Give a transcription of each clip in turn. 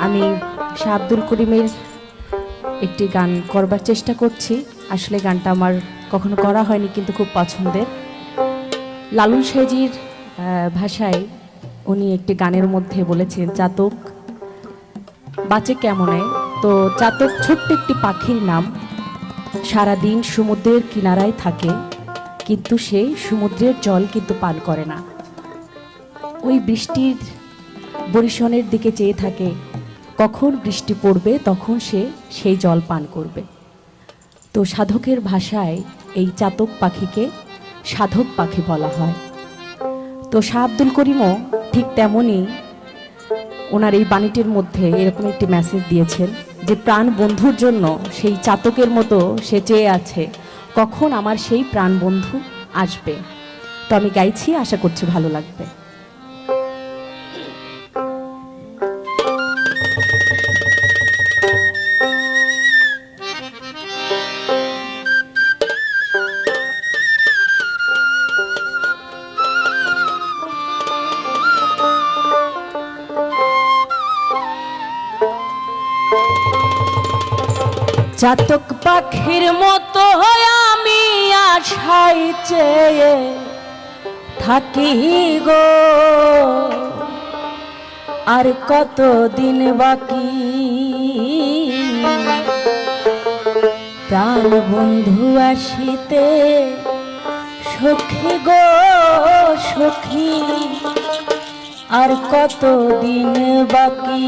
আমি শাহ আব্দুল করিমের একটি গান করবার চেষ্টা করছি। আসলে গানটা আমার কখনো করা হয়নি, কিন্তু খুব পছন্দের। লালন সাইজির ভাষায় উনি একটি গানের মধ্যে বলেছেন, চাতক বাঁচে কেমনে। তো চাতক ছোট্ট একটি পাখির নাম, সারাদিন সমুদ্রের কিনারায় থাকে, কিন্তু সে সমুদ্রের জল কিন্তু পান করে না। ওই বৃষ্টির বরিশনের দিকে চেয়ে থাকে, কখন বৃষ্টি পড়বে তখন সে সেই জল পান করবে। তো সাধকের ভাষায় এই চাতক পাখিকে সাধক পাখি বলা হয়। তো শাহ আব্দুল করিমও ঠিক তেমনই ওনার এই বাণীটির মধ্যে এরকম একটি মেসেজ দিয়েছেন যে প্রাণ বন্ধুর জন্য সেই চাতকের মতো সে চেয়ে আছে, কখন আমার সেই প্রাণ বন্ধু আসবে। তো আমি গাইছি, আশা করছি ভালো লাগবে। চাতক পাখির মতো আমি আশায় চেয়ে থাকি গো, আর কত দিন বাকি প্রাণ বন্ধু আসিতে, সখী গো সখী, আর কত দিন বাকি।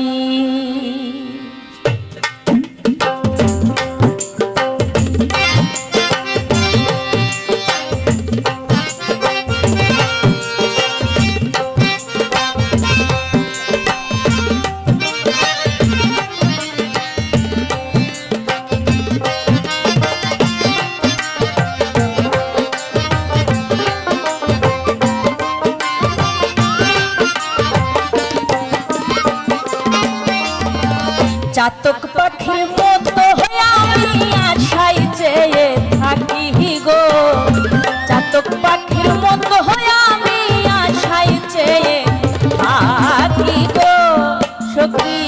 চাতক পাখির মতো আমি আশায় চেয়ে থাকি গো, চাতক পাখির মতো আমি আশায় চেয়ে থাকি গো সখী,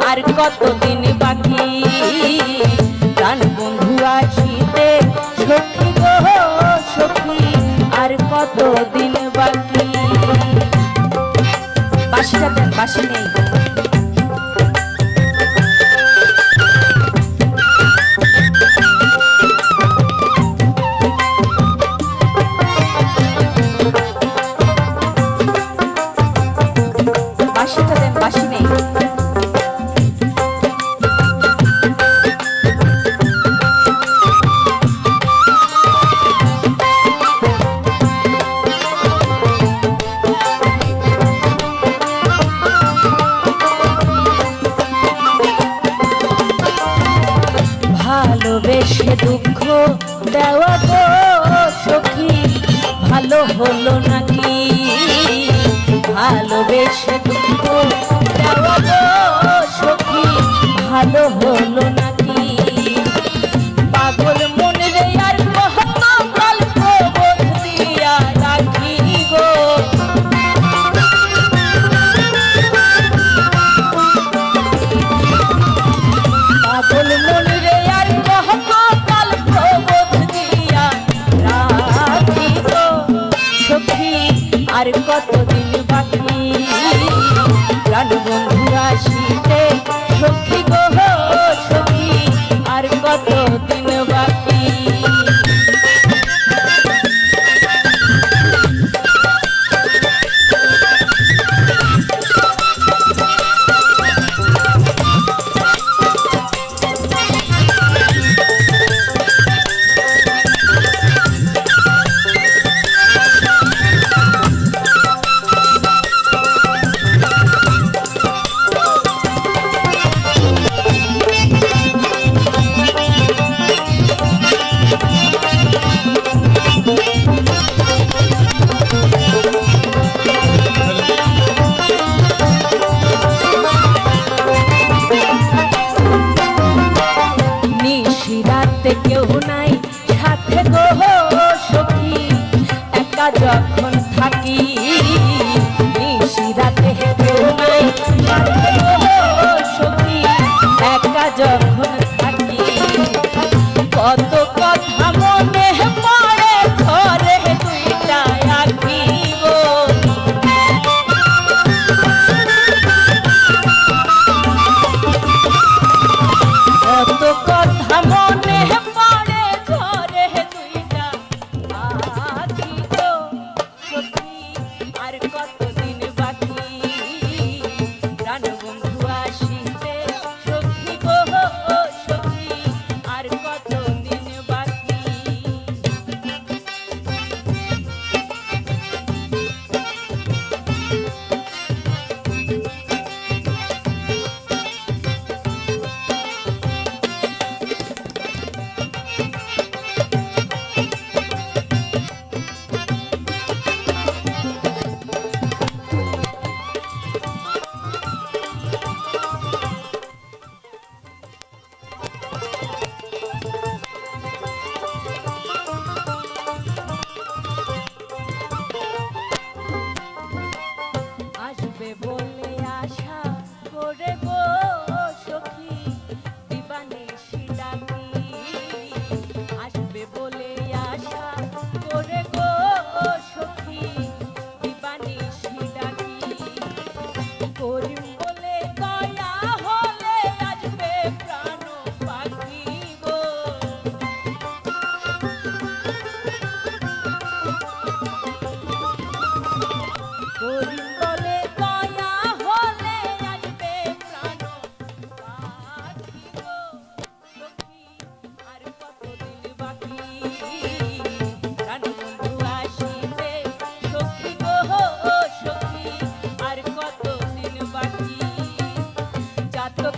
আর কতদিন বাকি প্রাণ বন্ধু আসিতে, সখী গো সখী, আর কতদিন বাকি। বাঁশিটা দেন, বাঁশি নেই। ভালোবেসে দুঃখ দেওয়া গো সখী, ভালো হলো নাকি? ভালোবেসে দুঃখ দেওয়া গো সখী, ভালো হলো নাকি? পাগল মনে রে আর কত গল্প দিয়া রাখি গো, পাগল মনে রে আর কত গল্প দিয়া রাখি গো সখী, আর কতদিন বাকি প্রাণ বন্ধু আসিতে, সখী গো সখী, যখন থাকি কত কথা মনে পড়ে ঘরে দুইটা আঁকি গো কত কথা মনে পড়ে ঘরে দুইটা আঁকি গো সখী আর কতদিন বাকি প্রাণ বন্ধু আসিতে সখী গো সখী আর কতদিন বাকি আসবে বলে আশা করে গো সখী দিবানিশি ডাকি আসবে বলে আশা করে গো সখী দিবানিশি ডাকি করিম বলে দয়া হলে আসবে প্রাণ পাখি গো করিম বলে দয়া হলে আসবে প্রাণ পাখি গো সখী আর কতদিন বাকি প্রাণ বন্ধু আসিবে সখী গো সখী আর কতদিন বাকি জাতক